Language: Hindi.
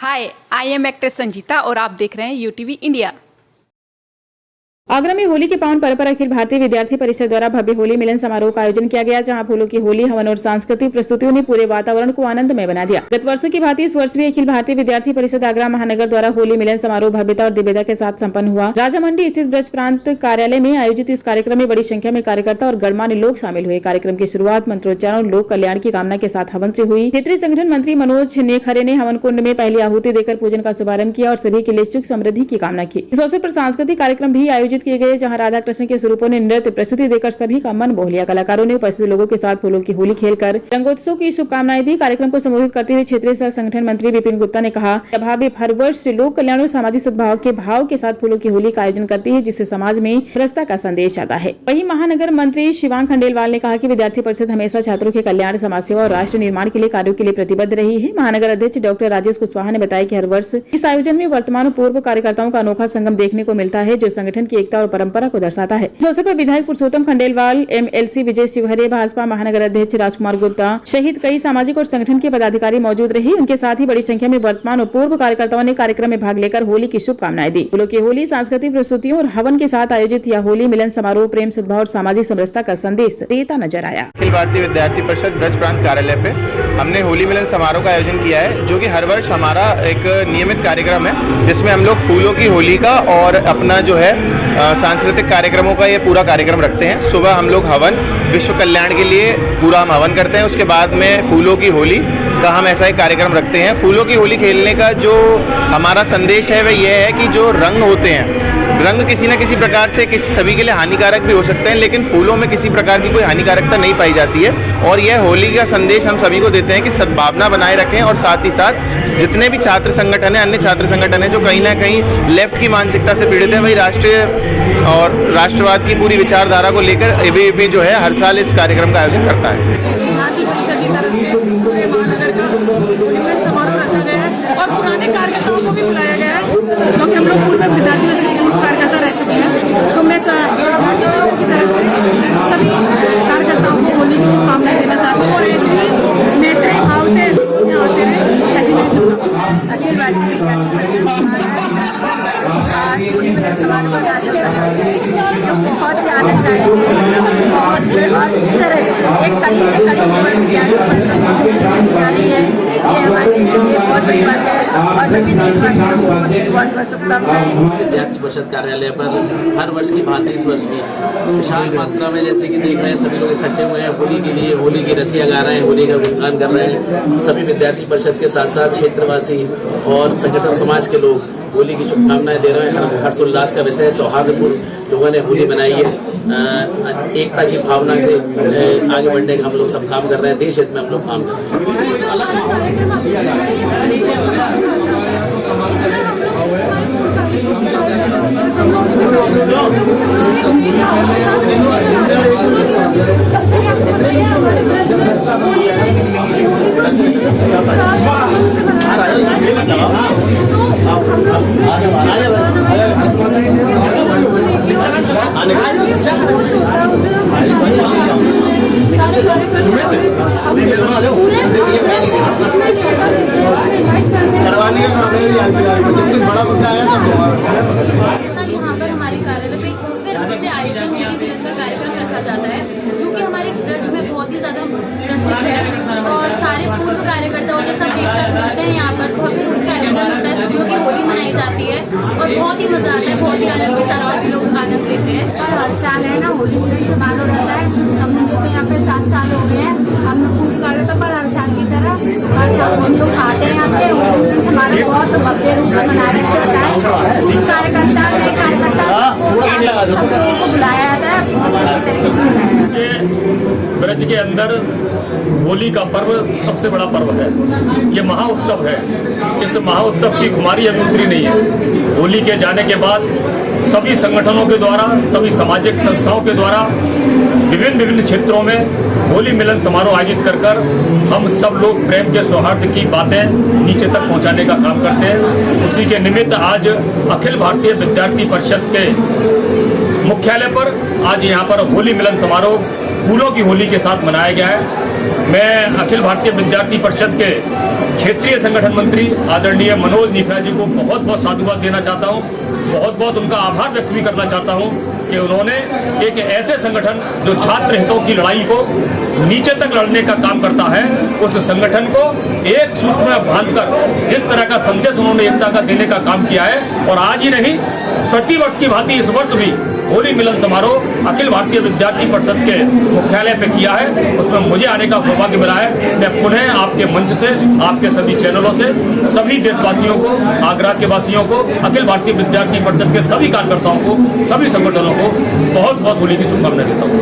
Hi, I am actress Sanjita और आप देख रहे हैं यूटीवी इंडिया। आगरा में होली के पावन पर्व पर अखिल भारतीय विद्यार्थी परिषद द्वारा भव्य होली मिलन समारोह का आयोजन किया गया, जहां फूलों की होली, हवन और सांस्कृतिक प्रस्तुतियों ने पूरे वातावरण को आनंदमय बना दिया। गत वर्षों की भांति इस वर्ष भी अखिल भारतीय विद्यार्थी परिषद आगरा महानगर द्वारा होली मिलन समारोह भव्यता और दिव्यता के साथ संपन्न हुआ। राजा मंडी स्थित ब्रज प्रांत कार्यालय में आयोजित इस कार्यक्रम में बड़ी संख्या में कार्यकर्ता और गणमान्य लोग शामिल हुए। कार्यक्रम की शुरुआत मंत्रोच्चारण और लोक कल्याण की कामना के साथ हवन से हुई। क्षेत्रीय संगठन मंत्री मनोज नेखरे ने हवन कुंड में पहली आहुति देकर पूजन का शुभारंभ किया और सभी के लिए सुख समृद्धि की कामना की। इस अवसर पर सांस्कृतिक कार्यक्रम भी आयोजित किए गए, जहाँ राधा कृष्ण के स्वरूपों ने नृत्य प्रस्तुति देकर सभी का मन मोह लिया। कलाकारों ने उपस्थित लोगों के साथ फूलों की होली खेलकर रंगोत्सव की शुभकामनाएं दी। कार्यक्रम को संबोधित करते हुए क्षेत्रीय सह संगठन मंत्री विपिन गुप्ता ने कहा, भाभी हर वर्ष लोक कल्याण और सामाजिक सद्भाव के भाव के साथ फूलों की होली का आयोजन करती है, जिससे समाज में भ्रष्टा का संदेश आता है। वहीं महानगर मंत्री शिवांग खंडेलवाल ने कहा कि विद्यार्थी परिषद हमेशा छात्रों के कल्याण, समाज सेवा और राष्ट्र निर्माण के लिए कार्यों के लिए प्रतिबद्ध रही है। महानगर अध्यक्ष डॉक्टर राजेश कुशवाहा ने बताया कि हर वर्ष इस आयोजन में वर्तमान और पूर्व कार्यकर्ताओं का अनोखा संगम देखने को मिलता है, जो संगठन की एकता और परंपरा को दर्शाता है। इस अवसर पर विधायक पुरुषोत्तम खंडेलवाल, एमएलसी विजय शिवहरे, भाजपा महानगर अध्यक्ष राजकुमार गुप्ता सहित कई सामाजिक और संगठन के पदाधिकारी मौजूद रहे। उनके साथ ही बड़ी संख्या में वर्तमान और पूर्व कार्यकर्ताओं ने कार्यक्रम में भाग लेकर होली की शुभकामनाएं दी। फूलों की होली, सांस्कृतिक प्रस्तुतियों और हवन के साथ आयोजित यह होली मिलन समारोह प्रेम, सद्भाव और सामाजिक समरसता का संदेश देता नजर आया। अखिल भारतीय विद्यार्थी परिषद ब्रज प्रांत कार्यालय पे हमने होली मिलन समारोह का आयोजन किया है, जो कि हर वर्ष हमारा एक नियमित कार्यक्रम है, जिसमें हम लोग फूलों की होली का और अपना जो है सांस्कृतिक कार्यक्रमों का ये पूरा कार्यक्रम रखते हैं। सुबह हम लोग हवन, विश्व कल्याण के लिए पूरा हम हवन करते हैं। उसके बाद में फूलों की होली का हम ऐसा एक कार्यक्रम रखते हैं। फूलों की होली खेलने का जो हमारा संदेश है वह यह है कि जो रंग होते हैं, रंग किसी न किसी प्रकार से सभी के लिए हानिकारक भी हो सकते हैं, लेकिन फूलों में किसी प्रकार की कोई हानिकारकता नहीं पाई जाती है। और यह होली का संदेश हम सभी को देते हैं कि सद्भावना बनाए रखें, और साथ ही साथ जितने भी छात्र संगठन है, अन्य छात्र संगठन है जो कहीं ना कहीं लेफ्ट की मानसिकता से पीड़ित है, वही राष्ट्रीय और राष्ट्रवाद की पूरी विचारधारा को लेकर एबीवीपी जो है हर साल इस कार्यक्रम का आयोजन करता है। और पुराने कार्यकर्ताओं को भी बुलाया गया है, क्योंकि हम लोग पूर्व विद्यार्थी कार्यकर्ता रह चुके हैं। तो मैं सभी कार्यकर्ताओं को होली की शुभकामनाएं देना चाहती हूँ और ऐसे ही नेत्री भाव से यहाँ आते हैं, ऐसी मेरी शुभकामनाएं। अखिल भारतीय विद्यार्थी बहुत ही आनंददायक है और इसी तरह एक कड़ी से कड़ी विद्यार्थी परिषद दी जा रही है, ये हमारे लिए बहुत बड़ी बात है और सभी देशवासियों को बहुत बहुत शुभकामनाएं। विद्यार्थी परिषद कार्यालय पर हर वर्ष की भांति इस वर्ष भी विशाल मात्रा में, जैसे कि देख रहे हैं, सभी लोग इकट्ठे हुए हैं होली के लिए। होली की रसियां गा रहे हैं, होली का गुणगान कर रहे हैं। सभी विद्यार्थी परिषद के साथ साथ क्षेत्रवासी और संगठन समाज के लोग होली की शुभकामनाएं दे रहे हैं। हर्षोल्लास का विषय, सौहार्दपूर्ण लोगों ने होली मनाई है। एकता की भावना से आगे बढ़ने का हम लोग सब काम कर रहे हैं, देश हित में हम लोग काम कर रहे यहाँ पर हमारे कार्यालय पे भव्य रूप से आयोजन होली मिलन का कार्यक्रम रखा जाता है, जो कि हमारे ब्रज में बहुत ही ज़्यादा प्रसिद्ध है और सारे पूर्व कार्यकर्ता होते सब एक साथ मिलते हैं। यहाँ पर भव्य रूप से आयोजन होता है, फूलों की होली मनाई जाती है और बहुत ही मजा आता है, बहुत ही आनंद के साथ सभी लोग आनंद लेते हैं। और हर साल है ना होली मिलन समारोह रहता है। हम मुझे तो यहाँ पे 7 साल हो गए हैं, हम लोग पूरी कार्यकर्ता पर हर साल की तरह हर साल हम लोग आते हैं। यहाँ पे होली मिलन समारोह बहुत भव्य रूप से मनाया जाता है। कार्यकर्ता को बुलाया जाता है, ब्रज के अंदर होली का पर्व सबसे बड़ा पर्व है। ये महाउत्सव है। इस महाउत्सव की खुमारी अभी उतरी नहीं है। होली के जाने के बाद सभी संगठनों के द्वारा, सभी सामाजिक संस्थाओं के द्वारा विभिन्न क्षेत्रों में होली मिलन समारोह आयोजित कर हम सब लोग प्रेम के सौहार्द की बातें नीचे तक पहुंचाने का काम करते हैं। उसी के निमित्त आज अखिल भारतीय विद्यार्थी परिषद के मुख्यालय पर आज यहाँ पर होली मिलन समारोह फूलों की होली के साथ मनाया गया है। मैं अखिल भारतीय विद्यार्थी परिषद के क्षेत्रीय संगठन मंत्री आदरणीय मनोज निफा जी को बहुत बहुत साधुवाद देना चाहता हूँ, बहुत बहुत उनका आभार व्यक्त भी करना चाहता हूँ कि उन्होंने एक ऐसे संगठन जो छात्र हितों की लड़ाई को नीचे तक लड़ने का काम करता है, उस संगठन को एक सूत्र में बांधकर जिस तरह का संदेश उन्होंने एकता का देने का काम किया है, और आज ही नहीं प्रतिवर्ष की भांति इस वर्ष भी होली मिलन समारोह अखिल भारतीय विद्यार्थी परिषद के मुख्यालय पे किया है, उसमें मुझे आने का सौभाग्य मिला है। मैं पुनः आपके मंच से, आपके सभी चैनलों से सभी देशवासियों को, आगरा के वासियों को, अखिल भारतीय विद्यार्थी परिषद के सभी कार्यकर्ताओं को, सभी संगठनों को बहुत बहुत होली की शुभकामनाएं देता हूँ।